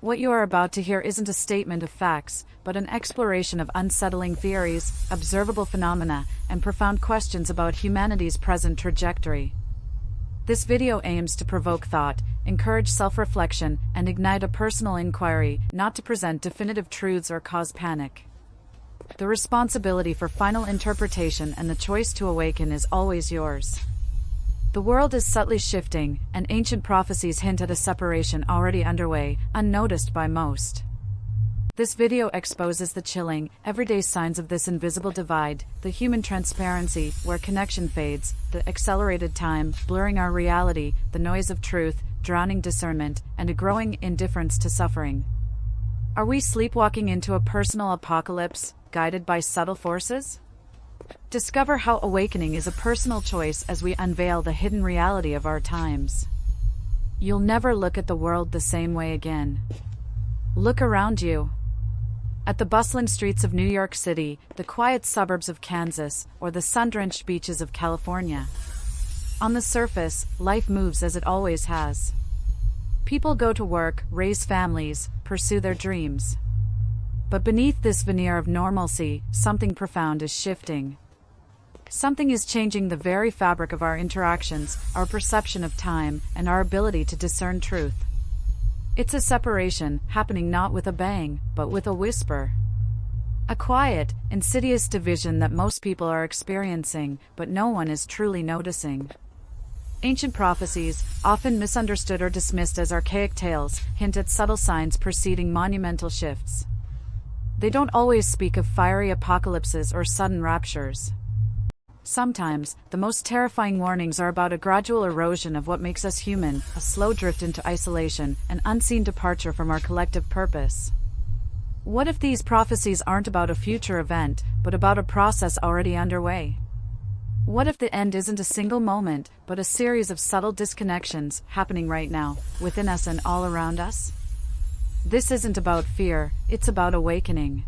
What you are about to hear isn't a statement of facts, but an exploration of unsettling theories, observable phenomena, and profound questions about humanity's present trajectory. This video aims to provoke thought, encourage self-reflection, and ignite a personal inquiry, not to present definitive truths or cause panic. The responsibility for final interpretation and the choice to awaken is always yours. The world is subtly shifting, and ancient prophecies hint at a separation already underway, unnoticed by most. This video exposes the chilling, everyday signs of this invisible divide, the human transparency, where connection fades, the accelerated time, blurring our reality, the noise of truth, drowning discernment, and a growing indifference to suffering. Are we sleepwalking into a personal apocalypse, guided by subtle forces? Discover how awakening is a personal choice as we unveil the hidden reality of our times. You'll never look at the world the same way again. Look around you. At the bustling streets of New York City, the quiet suburbs of Kansas, or the sun-drenched beaches of California. On the surface, life moves as it always has. People go to work, raise families, pursue their dreams. But beneath this veneer of normalcy, something profound is shifting. Something is changing the very fabric of our interactions, our perception of time, and our ability to discern truth. It's a separation, happening not with a bang, but with a whisper. A quiet, insidious division that most people are experiencing, but no one is truly noticing. Ancient prophecies, often misunderstood or dismissed as archaic tales, hint at subtle signs preceding monumental shifts. They don't always speak of fiery apocalypses or sudden raptures. Sometimes, the most terrifying warnings are about a gradual erosion of what makes us human, a slow drift into isolation, an unseen departure from our collective purpose. What if these prophecies aren't about a future event, but about a process already underway? What if the end isn't a single moment, but a series of subtle disconnections happening right now, within us and all around us? This isn't about fear, it's about awakening.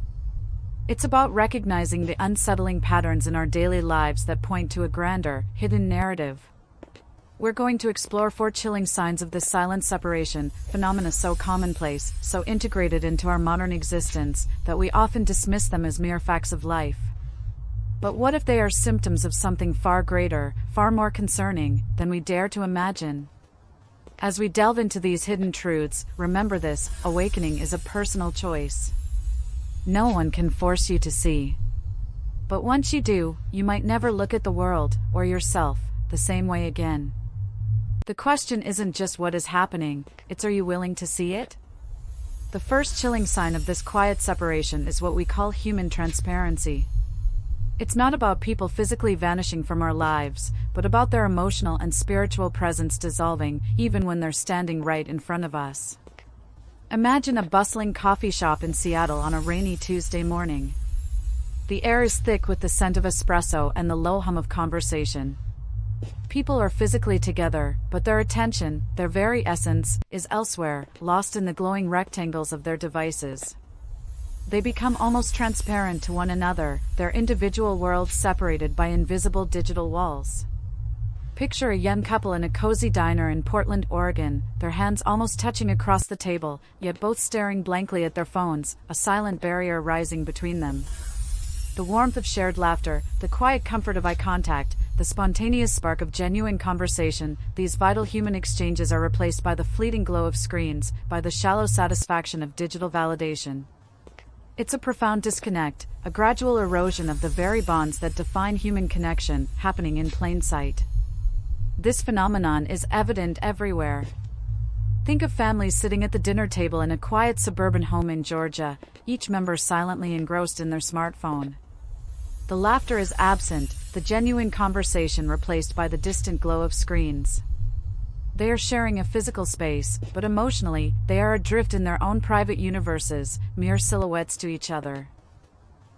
It's about recognizing the unsettling patterns in our daily lives that point to a grander, hidden narrative. We're going to explore 4 chilling signs of this silent separation, phenomena so commonplace, so integrated into our modern existence, that we often dismiss them as mere facts of life. But what if they are symptoms of something far greater, far more concerning, than we dare to imagine? As we delve into these hidden truths, remember this: awakening is a personal choice. No one can force you to see. But once you do, you might never look at the world, or yourself, the same way again. The question isn't just what is happening, it's are you willing to see it? The first chilling sign of this quiet separation is what we call human transparency. It's not about people physically vanishing from our lives, but about their emotional and spiritual presence dissolving, even when they're standing right in front of us. Imagine a bustling coffee shop in Seattle on a rainy Tuesday morning. The air is thick with the scent of espresso and the low hum of conversation. People are physically together, but their attention, their very essence, is elsewhere, lost in the glowing rectangles of their devices. They become almost transparent to one another, their individual worlds separated by invisible digital walls. Picture a young couple in a cozy diner in Portland, Oregon, their hands almost touching across the table, yet both staring blankly at their phones, a silent barrier rising between them. The warmth of shared laughter, the quiet comfort of eye contact, the spontaneous spark of genuine conversation, these vital human exchanges are replaced by the fleeting glow of screens, by the shallow satisfaction of digital validation. It's a profound disconnect, a gradual erosion of the very bonds that define human connection, happening in plain sight. This phenomenon is evident everywhere. Think of families sitting at the dinner table in a quiet suburban home in Georgia, each member silently engrossed in their smartphone. The laughter is absent, the genuine conversation replaced by the distant glow of screens. They are sharing a physical space, but emotionally, they are adrift in their own private universes, mere silhouettes to each other.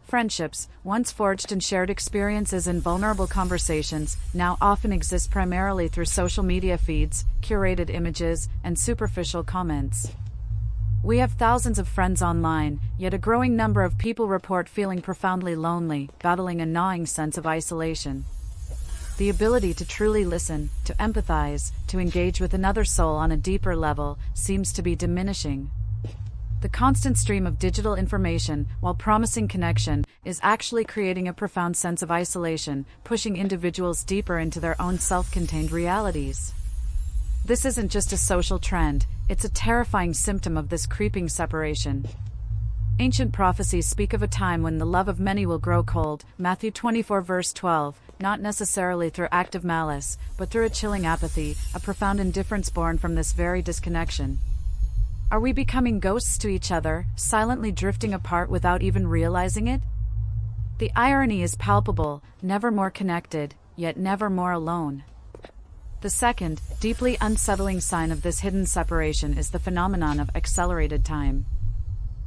Friendships, once forged in shared experiences and vulnerable conversations, now often exist primarily through social media feeds, curated images, and superficial comments. We have thousands of friends online, yet a growing number of people report feeling profoundly lonely, battling a gnawing sense of isolation. The ability to truly listen, to empathize, to engage with another soul on a deeper level, seems to be diminishing. The constant stream of digital information, while promising connection, is actually creating a profound sense of isolation, pushing individuals deeper into their own self-contained realities. This isn't just a social trend, it's a terrifying symptom of this creeping separation. Ancient prophecies speak of a time when the love of many will grow cold, Matthew 24 verse 12, not necessarily through active malice, but through a chilling apathy, a profound indifference born from this very disconnection. Are we becoming ghosts to each other, silently drifting apart without even realizing it? The irony is palpable, never more connected, yet never more alone. The second, deeply unsettling sign of this hidden separation is the phenomenon of accelerated time.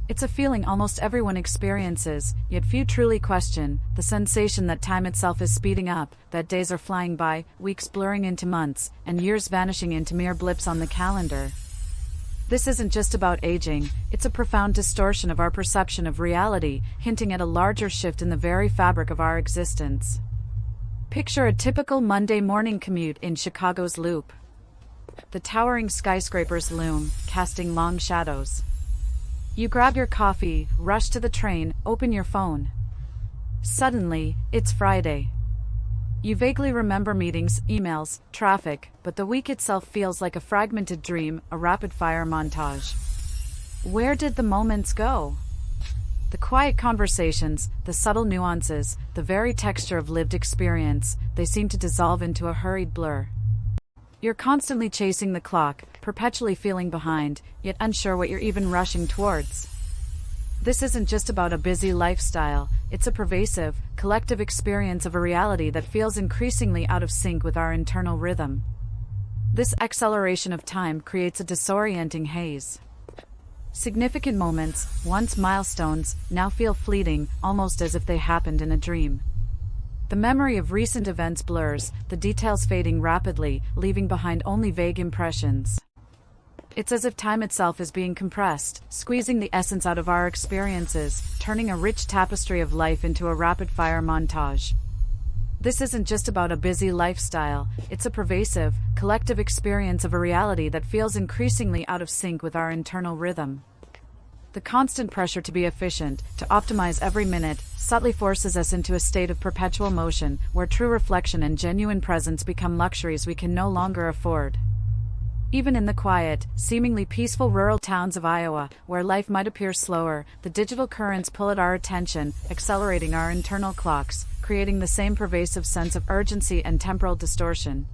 It's a feeling almost everyone experiences, yet few truly question, the sensation that time itself is speeding up, that days are flying by, weeks blurring into months, and years vanishing into mere blips on the calendar. This isn't just about aging, it's a profound distortion of our perception of reality, hinting at a larger shift in the very fabric of our existence. Picture a typical Monday morning commute in Chicago's Loop. The towering skyscrapers loom, casting long shadows. You grab your coffee, rush to the train, open your phone. Suddenly, it's Friday. You vaguely remember meetings, emails, traffic, but the week itself feels like a fragmented dream, a rapid-fire montage. Where did the moments go? The quiet conversations, the subtle nuances, the very texture of lived experience, they seem to dissolve into a hurried blur. You're constantly chasing the clock, perpetually feeling behind, yet unsure what you're even rushing towards. This isn't just about a busy lifestyle, it's a pervasive, collective experience of a reality that feels increasingly out of sync with our internal rhythm. This acceleration of time creates a disorienting haze. Significant moments, once milestones, now feel fleeting, almost as if they happened in a dream. The memory of recent events blurs, the details fading rapidly, leaving behind only vague impressions. It's as if time itself is being compressed, squeezing the essence out of our experiences, turning a rich tapestry of life into a rapid-fire montage. This isn't just about a busy lifestyle, it's a pervasive, collective experience of a reality that feels increasingly out of sync with our internal rhythm. The constant pressure to be efficient, to optimize every minute, subtly forces us into a state of perpetual motion, where true reflection and genuine presence become luxuries we can no longer afford. Even in the quiet, seemingly peaceful rural towns of Iowa, where life might appear slower, the digital currents pull at our attention, accelerating our internal clocks, creating the same pervasive sense of urgency and temporal distortion.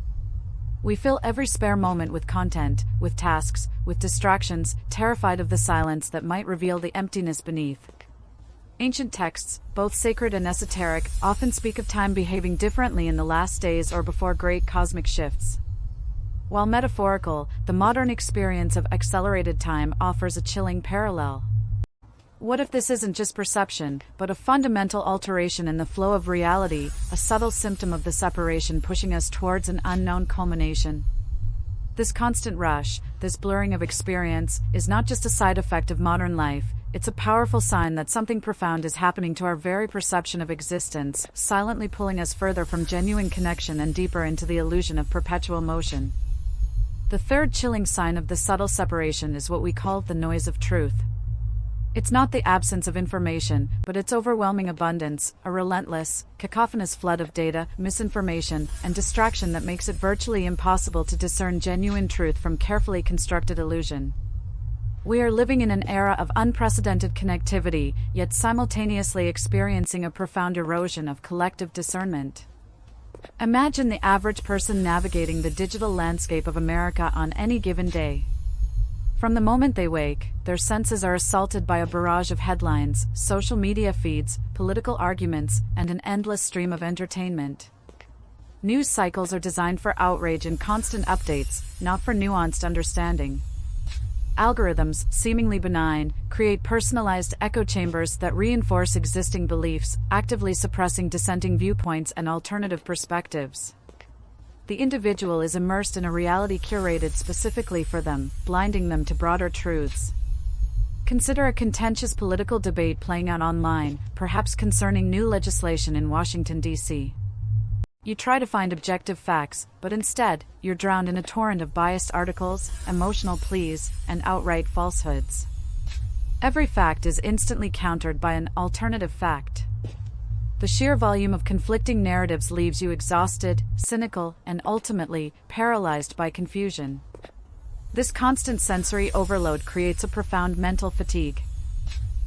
We fill every spare moment with content, with tasks, with distractions, terrified of the silence that might reveal the emptiness beneath. Ancient texts, both sacred and esoteric, often speak of time behaving differently in the last days or before great cosmic shifts. While metaphorical, the modern experience of accelerated time offers a chilling parallel. What if this isn't just perception, but a fundamental alteration in the flow of reality, a subtle symptom of the separation pushing us towards an unknown culmination? This constant rush, this blurring of experience, is not just a side effect of modern life, it's a powerful sign that something profound is happening to our very perception of existence, silently pulling us further from genuine connection and deeper into the illusion of perpetual motion. The third chilling sign of this subtle separation is what we call the noise of truth. It's not the absence of information, but its overwhelming abundance, a relentless, cacophonous flood of data, misinformation, and distraction that makes it virtually impossible to discern genuine truth from carefully constructed illusion. We are living in an era of unprecedented connectivity, yet simultaneously experiencing a profound erosion of collective discernment. Imagine the average person navigating the digital landscape of America on any given day. From the moment they wake, their senses are assaulted by a barrage of headlines, social media feeds, political arguments, and an endless stream of entertainment. News cycles are designed for outrage and constant updates, not for nuanced understanding. Algorithms, seemingly benign, create personalized echo chambers that reinforce existing beliefs, actively suppressing dissenting viewpoints and alternative perspectives. The individual is immersed in a reality curated specifically for them, blinding them to broader truths. Consider a contentious political debate playing out online, perhaps concerning new legislation in Washington, D.C. You try to find objective facts, but instead, you're drowned in a torrent of biased articles, emotional pleas, and outright falsehoods. Every fact is instantly countered by an alternative fact. The sheer volume of conflicting narratives leaves you exhausted, cynical, and ultimately paralyzed by confusion. This constant sensory overload creates a profound mental fatigue.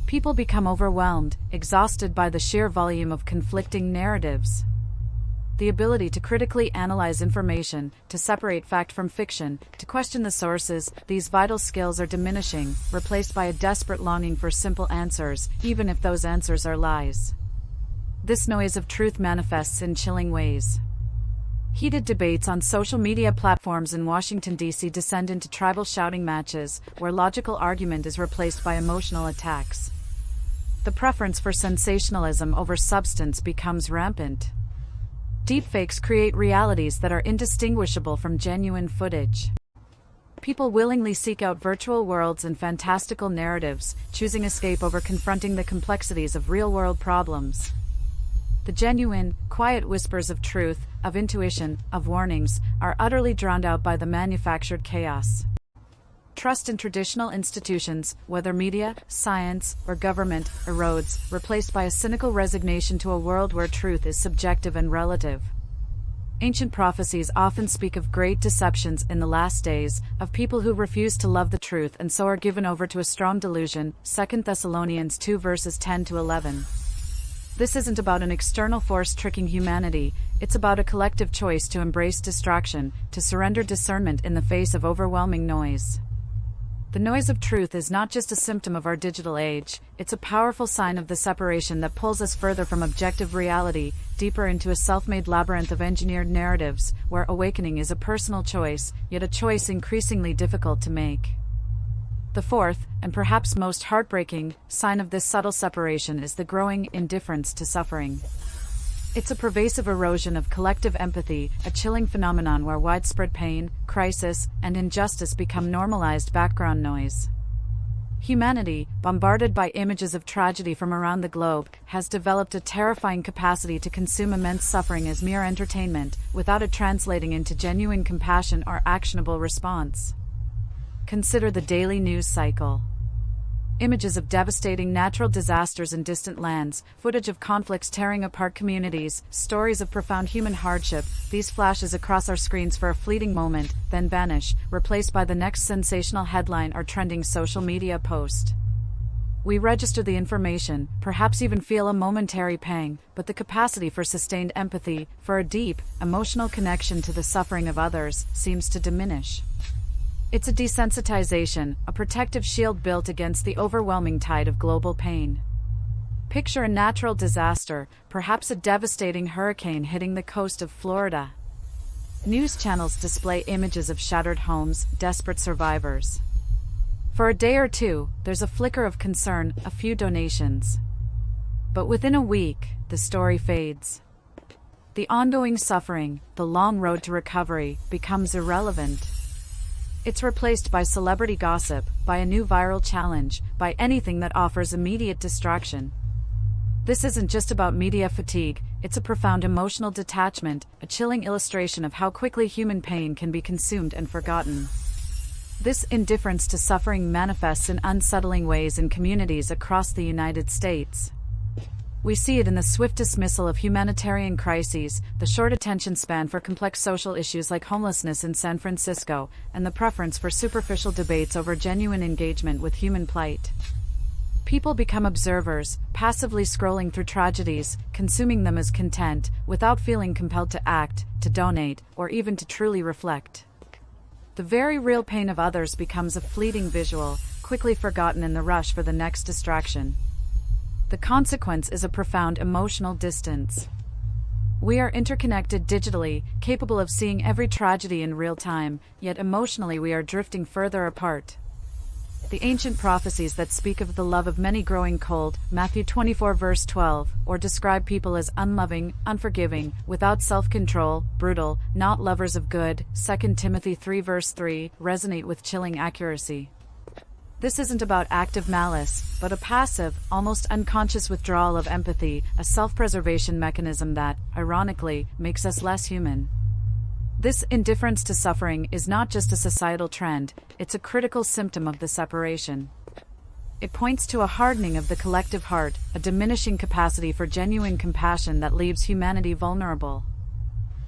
People become overwhelmed, exhausted by the sheer volume of conflicting narratives. The ability to critically analyze information, to separate fact from fiction, to question the sources, these vital skills are diminishing, replaced by a desperate longing for simple answers, even if those answers are lies. This noise of truth manifests in chilling ways. Heated debates on social media platforms in Washington, D.C. descend into tribal shouting matches, where logical argument is replaced by emotional attacks. The preference for sensationalism over substance becomes rampant. Deepfakes create realities that are indistinguishable from genuine footage. People willingly seek out virtual worlds and fantastical narratives, choosing escape over confronting the complexities of real-world problems. The genuine, quiet whispers of truth, of intuition, of warnings, are utterly drowned out by the manufactured chaos. Trust in traditional institutions, whether media, science, or government, erodes, replaced by a cynical resignation to a world where truth is subjective and relative. Ancient prophecies often speak of great deceptions in the last days, of people who refuse to love the truth and so are given over to a strong delusion, 2 Thessalonians 2 verses 10-11. This isn't about an external force tricking humanity, it's about a collective choice to embrace distraction, to surrender discernment in the face of overwhelming noise. The noise of truth is not just a symptom of our digital age, it's a powerful sign of the separation that pulls us further from objective reality, deeper into a self-made labyrinth of engineered narratives, where awakening is a personal choice, yet a choice increasingly difficult to make. The fourth, and perhaps most heartbreaking, sign of this subtle separation is the growing indifference to suffering. It's a pervasive erosion of collective empathy, a chilling phenomenon where widespread pain, crisis, and injustice become normalized background noise. Humanity, bombarded by images of tragedy from around the globe, has developed a terrifying capacity to consume immense suffering as mere entertainment, without it translating into genuine compassion or actionable response. Consider the daily news cycle. Images of devastating natural disasters in distant lands, footage of conflicts tearing apart communities, stories of profound human hardship, these flashes across our screens for a fleeting moment, then vanish, replaced by the next sensational headline or trending social media post. We register the information, perhaps even feel a momentary pang, but the capacity for sustained empathy, for a deep, emotional connection to the suffering of others, seems to diminish. It's a desensitization, a protective shield built against the overwhelming tide of global pain. Picture a natural disaster, perhaps a devastating hurricane hitting the coast of Florida. News channels display images of shattered homes, desperate survivors. For a day or two, there's a flicker of concern, a few donations. But within a week, the story fades. The ongoing suffering, the long road to recovery, becomes irrelevant. It's replaced by celebrity gossip, by a new viral challenge, by anything that offers immediate distraction. This isn't just about media fatigue, it's a profound emotional detachment, a chilling illustration of how quickly human pain can be consumed and forgotten. This indifference to suffering manifests in unsettling ways in communities across the United States. We see it in the swift dismissal of humanitarian crises, the short attention span for complex social issues like homelessness in San Francisco, and the preference for superficial debates over genuine engagement with human plight. People become observers, passively scrolling through tragedies, consuming them as content, without feeling compelled to act, to donate, or even to truly reflect. The very real pain of others becomes a fleeting visual, quickly forgotten in the rush for the next distraction. The consequence is a profound emotional distance. We are interconnected digitally, capable of seeing every tragedy in real time, yet emotionally we are drifting further apart. The ancient prophecies that speak of the love of many growing cold, Matthew 24 verse 12, or describe people as unloving, unforgiving, without self-control, brutal, not lovers of good, 2 Timothy 3 verse 3, resonate with chilling accuracy. This isn't about active malice, but a passive, almost unconscious withdrawal of empathy, a self-preservation mechanism that, ironically, makes us less human. This indifference to suffering is not just a societal trend, it's a critical symptom of the separation. It points to a hardening of the collective heart, a diminishing capacity for genuine compassion that leaves humanity vulnerable.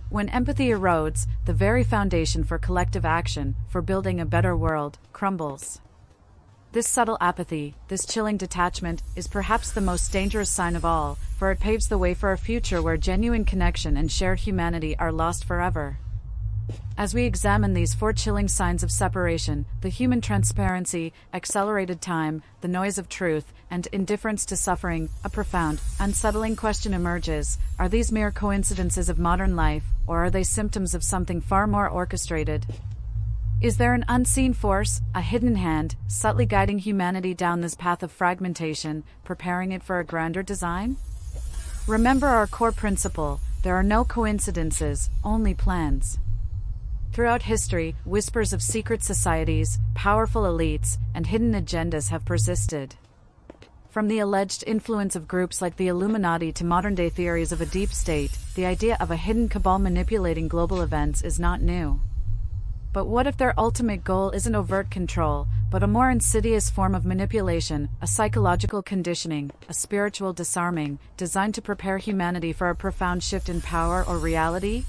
When empathy erodes, the very foundation for collective action, for building a better world, crumbles. This subtle apathy, this chilling detachment, is perhaps the most dangerous sign of all, for it paves the way for a future where genuine connection and shared humanity are lost forever. As we examine these 4 chilling signs of separation, the human transparency, accelerated time, the noise of truth, and indifference to suffering, a profound, unsettling question emerges: are these mere coincidences of modern life, or are they symptoms of something far more orchestrated? Is there an unseen force, a hidden hand, subtly guiding humanity down this path of fragmentation, preparing it for a grander design? Remember our core principle: there are no coincidences, only plans. Throughout history, whispers of secret societies, powerful elites, and hidden agendas have persisted. From the alleged influence of groups like the Illuminati to modern-day theories of a deep state, the idea of a hidden cabal manipulating global events is not new. But what if their ultimate goal isn't overt control, but a more insidious form of manipulation, a psychological conditioning, a spiritual disarming, designed to prepare humanity for a profound shift in power or reality?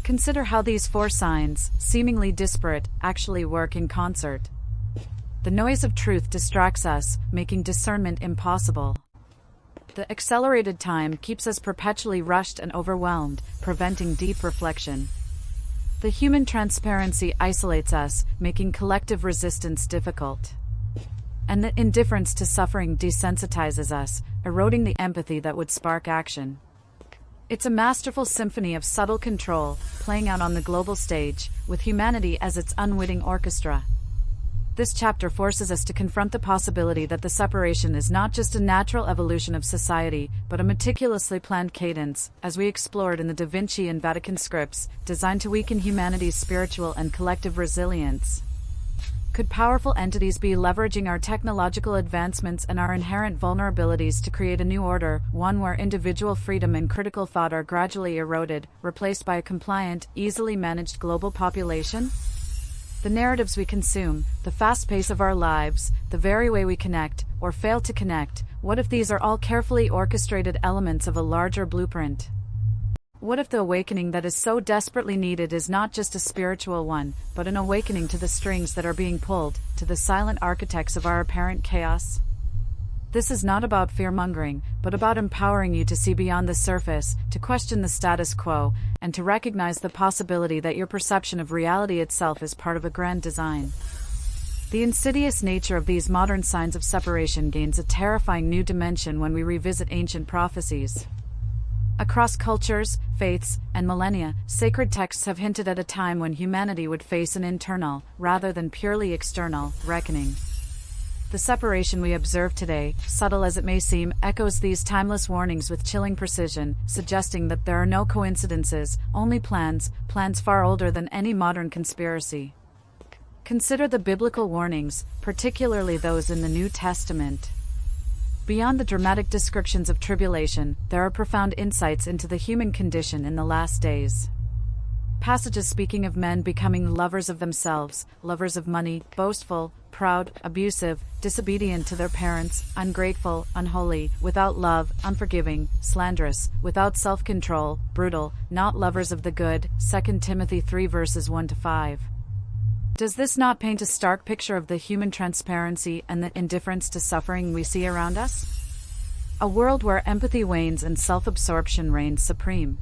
Consider how these 4 signs, seemingly disparate, actually work in concert. The noise of truth distracts us, making discernment impossible. The accelerated time keeps us perpetually rushed and overwhelmed, preventing deep reflection. The human transparency isolates us, making collective resistance difficult. And the indifference to suffering desensitizes us, eroding the empathy that would spark action. It's a masterful symphony of subtle control, playing out on the global stage, with humanity as its unwitting orchestra. This chapter forces us to confront the possibility that the separation is not just a natural evolution of society, but a meticulously planned cadence, as we explored in the Da Vinci and Vatican scripts, designed to weaken humanity's spiritual and collective resilience. Could powerful entities be leveraging our technological advancements and our inherent vulnerabilities to create a new order, one where individual freedom and critical thought are gradually eroded, replaced by a compliant, easily managed global population? The narratives we consume, the fast pace of our lives, the very way we connect, or fail to connect, what if these are all carefully orchestrated elements of a larger blueprint? What if the awakening that is so desperately needed is not just a spiritual one, but an awakening to the strings that are being pulled, to the silent architects of our apparent chaos? This is not about fear-mongering, but about empowering you to see beyond the surface, to question the status quo, and to recognize the possibility that your perception of reality itself is part of a grand design. The insidious nature of these modern signs of separation gains a terrifying new dimension when we revisit ancient prophecies. Across cultures, faiths, and millennia, sacred texts have hinted at a time when humanity would face an internal, rather than purely external, reckoning. The separation we observe today, subtle as it may seem, echoes these timeless warnings with chilling precision, suggesting that there are no coincidences, only plans far older than any modern conspiracy. Consider the biblical warnings, particularly those in the New Testament. Beyond the dramatic descriptions of tribulation, there are profound insights into the human condition in the last days. Passages speaking of men becoming lovers of themselves, lovers of money, boastful, proud, abusive, disobedient to their parents, ungrateful, unholy, without love, unforgiving, slanderous, without self-control, brutal, not lovers of the good, 2 Timothy 3 verses 1-5. Does this not paint a stark picture of the human transparency and the indifference to suffering we see around us? A world where empathy wanes and self-absorption reigns supreme.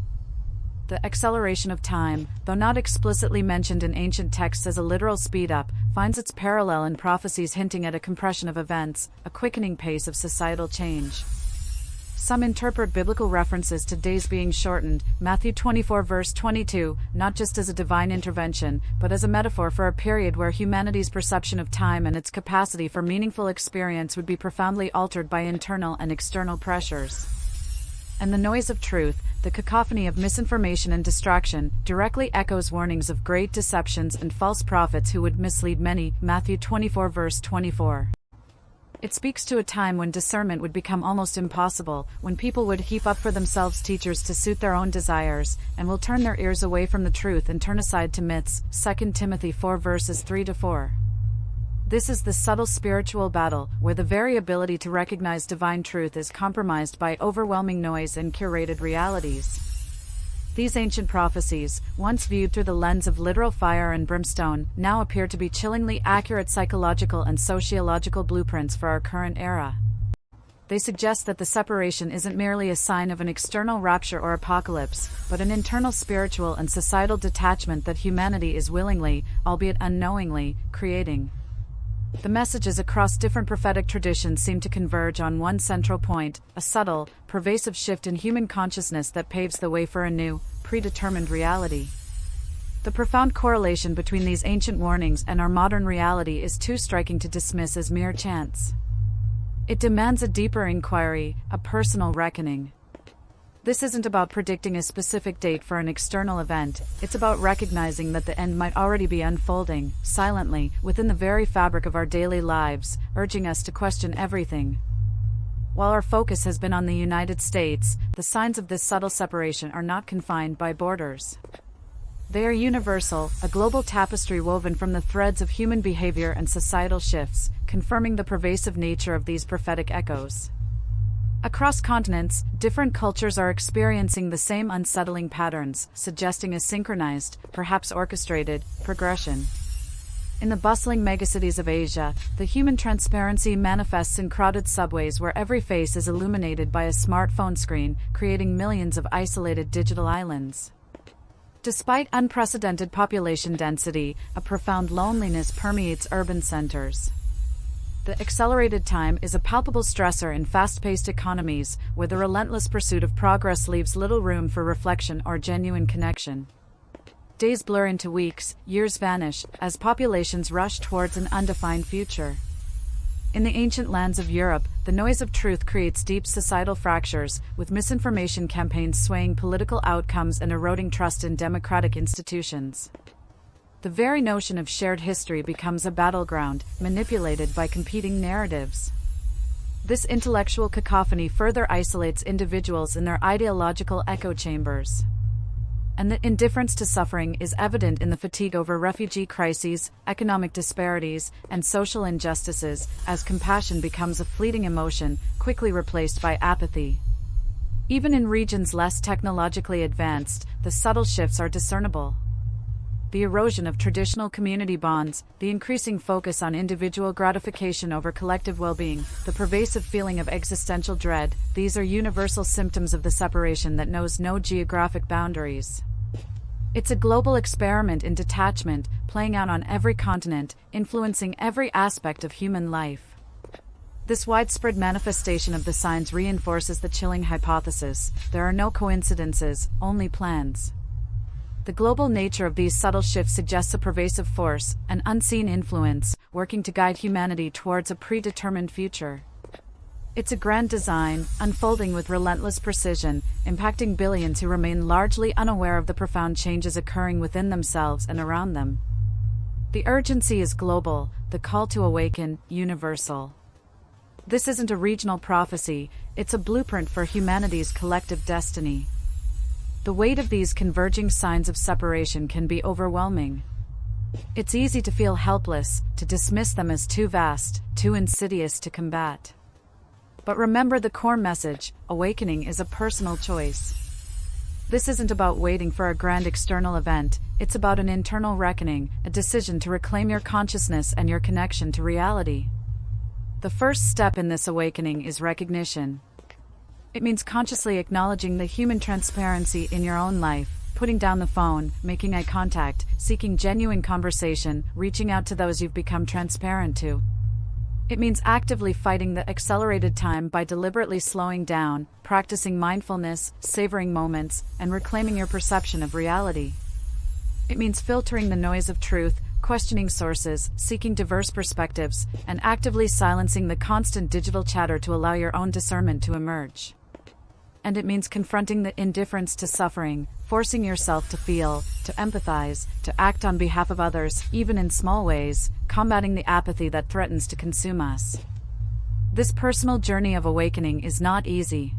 The acceleration of time, though not explicitly mentioned in ancient texts as a literal speed-up, finds its parallel in prophecies hinting at a compression of events, a quickening pace of societal change. Some interpret biblical references to days being shortened, Matthew 24 verse 22, not just as a divine intervention, but as a metaphor for a period where humanity's perception of time and its capacity for meaningful experience would be profoundly altered by internal and external pressures. And the noise of truth, the cacophony of misinformation and distraction, directly echoes warnings of great deceptions and false prophets who would mislead many, Matthew 24 verse 24. It speaks to a time when discernment would become almost impossible, when people would heap up for themselves teachers to suit their own desires, and will turn their ears away from the truth and turn aside to myths, 2 Timothy 4 verses 3-4. This is the subtle spiritual battle, where the very ability to recognize divine truth is compromised by overwhelming noise and curated realities. These ancient prophecies, once viewed through the lens of literal fire and brimstone, now appear to be chillingly accurate psychological and sociological blueprints for our current era. They suggest that the separation isn't merely a sign of an external rapture or apocalypse, but an internal spiritual and societal detachment that humanity is willingly, albeit unknowingly, creating. The messages across different prophetic traditions seem to converge on one central point: a subtle, pervasive shift in human consciousness that paves the way for a new, predetermined reality. The profound correlation between these ancient warnings and our modern reality is too striking to dismiss as mere chance. It demands a deeper inquiry, a personal reckoning. This isn't about predicting a specific date for an external event, it's about recognizing that the end might already be unfolding, silently, within the very fabric of our daily lives, urging us to question everything. While our focus has been on the United States, the signs of this subtle separation are not confined by borders. They are universal, a global tapestry woven from the threads of human behavior and societal shifts, confirming the pervasive nature of these prophetic echoes. Across continents, different cultures are experiencing the same unsettling patterns, suggesting a synchronized, perhaps orchestrated, progression. In the bustling megacities of Asia, the human transparency manifests in crowded subways where every face is illuminated by a smartphone screen, creating millions of isolated digital islands. Despite unprecedented population density, a profound loneliness permeates urban centers. The accelerated time is a palpable stressor in fast-paced economies, where the relentless pursuit of progress leaves little room for reflection or genuine connection. Days blur into weeks, years vanish, as populations rush towards an undefined future. In the ancient lands of Europe, the noise of truth creates deep societal fractures, with misinformation campaigns swaying political outcomes and eroding trust in democratic institutions. The very notion of shared history becomes a battleground, manipulated by competing narratives. This intellectual cacophony further isolates individuals in their ideological echo chambers. And the indifference to suffering is evident in the fatigue over refugee crises, economic disparities, and social injustices, as compassion becomes a fleeting emotion, quickly replaced by apathy. Even in regions less technologically advanced, the subtle shifts are discernible. The erosion of traditional community bonds, the increasing focus on individual gratification over collective well-being, the pervasive feeling of existential dread, these are universal symptoms of the separation that knows no geographic boundaries. It's a global experiment in detachment, playing out on every continent, influencing every aspect of human life. This widespread manifestation of the signs reinforces the chilling hypothesis: there are no coincidences, only plans. The global nature of these subtle shifts suggests a pervasive force, an unseen influence, working to guide humanity towards a predetermined future. It's a grand design, unfolding with relentless precision, impacting billions who remain largely unaware of the profound changes occurring within themselves and around them. The urgency is global, the call to awaken, universal. This isn't a regional prophecy, it's a blueprint for humanity's collective destiny. The weight of these converging signs of separation can be overwhelming. It's easy to feel helpless, to dismiss them as too vast, too insidious to combat. But remember the core message: awakening is a personal choice. This isn't about waiting for a grand external event, it's about an internal reckoning, a decision to reclaim your consciousness and your connection to reality. The first step in this awakening is recognition. It means consciously acknowledging the human transparency in your own life, putting down the phone, making eye contact, seeking genuine conversation, reaching out to those you've become transparent to. It means actively fighting the accelerated time by deliberately slowing down, practicing mindfulness, savoring moments, and reclaiming your perception of reality. It means filtering the noise of truth, questioning sources, seeking diverse perspectives, and actively silencing the constant digital chatter to allow your own discernment to emerge. And it means confronting the indifference to suffering, forcing yourself to feel, to empathize, to act on behalf of others, even in small ways, combating the apathy that threatens to consume us. This personal journey of awakening is not easy.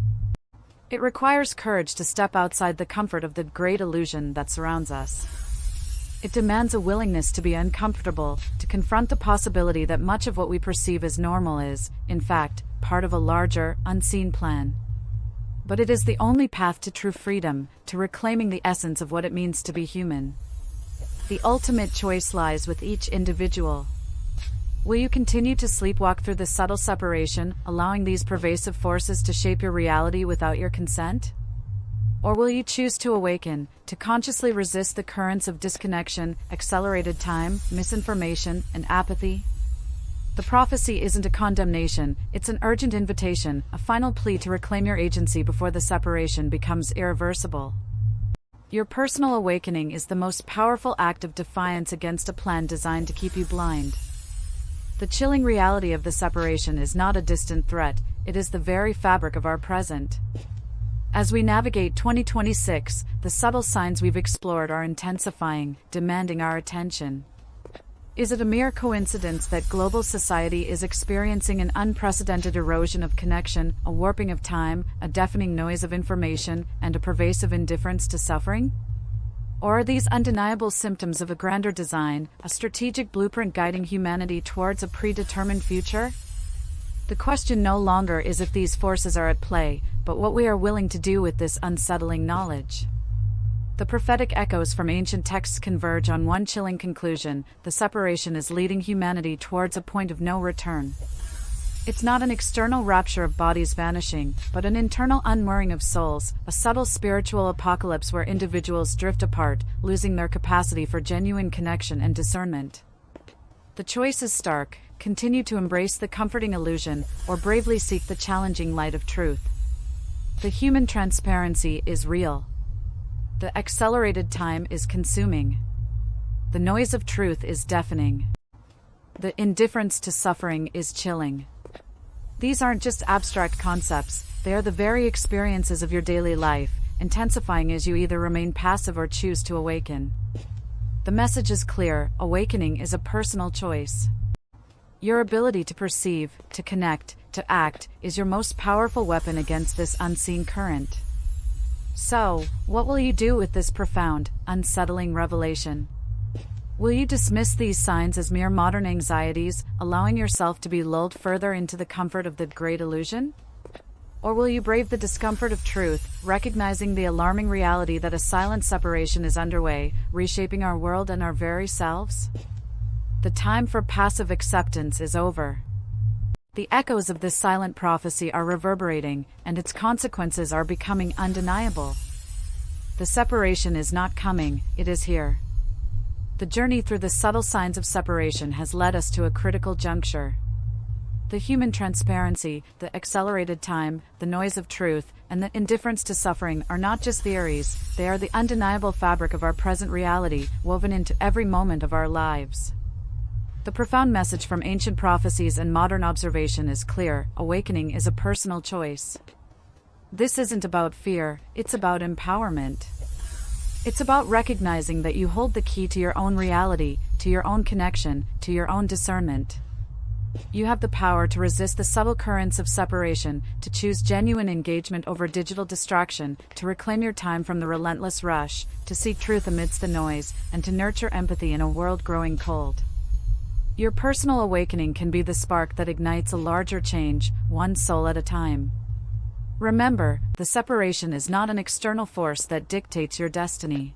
It requires courage to step outside the comfort of the great illusion that surrounds us. It demands a willingness to be uncomfortable, to confront the possibility that much of what we perceive as normal is, in fact, part of a larger, unseen plan. But it is the only path to true freedom, to reclaiming the essence of what it means to be human. The ultimate choice lies with each individual. Will you continue to sleepwalk through the subtle separation, allowing these pervasive forces to shape your reality without your consent? Or will you choose to awaken, to consciously resist the currents of disconnection, accelerated time, misinformation, and apathy? The prophecy isn't a condemnation, it's an urgent invitation, a final plea to reclaim your agency before the separation becomes irreversible. Your personal awakening is the most powerful act of defiance against a plan designed to keep you blind. The chilling reality of the separation is not a distant threat, it is the very fabric of our present. As we navigate 2026, the subtle signs we've explored are intensifying, demanding our attention. Is it a mere coincidence that global society is experiencing an unprecedented erosion of connection, a warping of time, a deafening noise of information, and a pervasive indifference to suffering? Or are these undeniable symptoms of a grander design, a strategic blueprint guiding humanity towards a predetermined future? The question no longer is if these forces are at play, but what we are willing to do with this unsettling knowledge. The prophetic echoes from ancient texts converge on one chilling conclusion: the separation is leading humanity towards a point of no return. It's not an external rapture of bodies vanishing, but an internal unmooring of souls, a subtle spiritual apocalypse where individuals drift apart, losing their capacity for genuine connection and discernment. The choice is stark: continue to embrace the comforting illusion, or bravely seek the challenging light of truth. The human transparency is real. The accelerated time is consuming. The noise of truth is deafening. The indifference to suffering is chilling. These aren't just abstract concepts, they are the very experiences of your daily life, intensifying as you either remain passive or choose to awaken. The message is clear: awakening is a personal choice. Your ability to perceive, to connect, to act, is your most powerful weapon against this unseen current. So, what will you do with this profound, unsettling revelation? Will you dismiss these signs as mere modern anxieties, allowing yourself to be lulled further into the comfort of the great illusion? Or will you brave the discomfort of truth, recognizing the alarming reality that a silent separation is underway, reshaping our world and our very selves? The time for passive acceptance is over. The echoes of this silent prophecy are reverberating, and its consequences are becoming undeniable. The separation is not coming, it is here. The journey through the subtle signs of separation has led us to a critical juncture. The human transparency, the accelerated time, the noise of truth, and the indifference to suffering are not just theories, they are the undeniable fabric of our present reality, woven into every moment of our lives. The profound message from ancient prophecies and modern observation is clear: awakening is a personal choice. This isn't about fear, it's about empowerment. It's about recognizing that you hold the key to your own reality, to your own connection, to your own discernment. You have the power to resist the subtle currents of separation, to choose genuine engagement over digital distraction, to reclaim your time from the relentless rush, to seek truth amidst the noise, and to nurture empathy in a world growing cold. Your personal awakening can be the spark that ignites a larger change, one soul at a time. Remember, the separation is not an external force that dictates your destiny.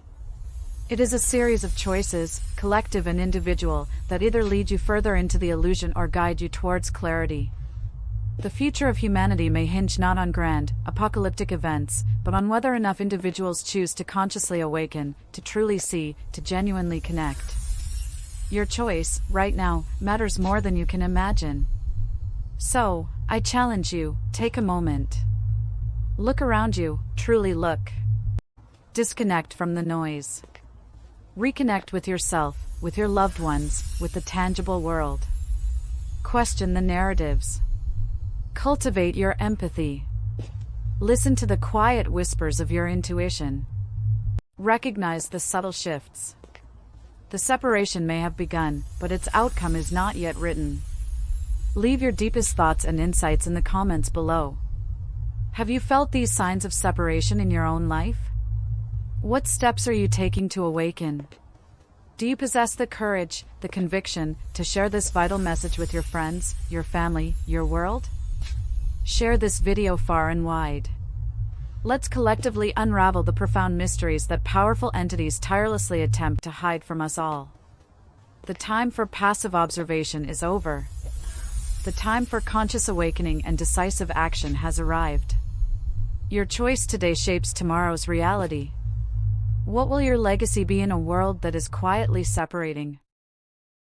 It is a series of choices, collective and individual, that either lead you further into the illusion or guide you towards clarity. The future of humanity may hinge not on grand, apocalyptic events, but on whether enough individuals choose to consciously awaken, to truly see, to genuinely connect. Your choice, right now, matters more than you can imagine. So, I challenge you, take a moment. Look around you, truly look. Disconnect from the noise. Reconnect with yourself, with your loved ones, with the tangible world. Question the narratives. Cultivate your empathy. Listen to the quiet whispers of your intuition. Recognize the subtle shifts. The separation may have begun, but its outcome is not yet written. Leave your deepest thoughts and insights in the comments below. Have you felt these signs of separation in your own life? What steps are you taking to awaken? Do you possess the courage, the conviction, to share this vital message with your friends, your family, your world? Share this video far and wide. Let's collectively unravel the profound mysteries that powerful entities tirelessly attempt to hide from us all. The time for passive observation is over. The time for conscious awakening and decisive action has arrived. Your choice today shapes tomorrow's reality. What will your legacy be in a world that is quietly separating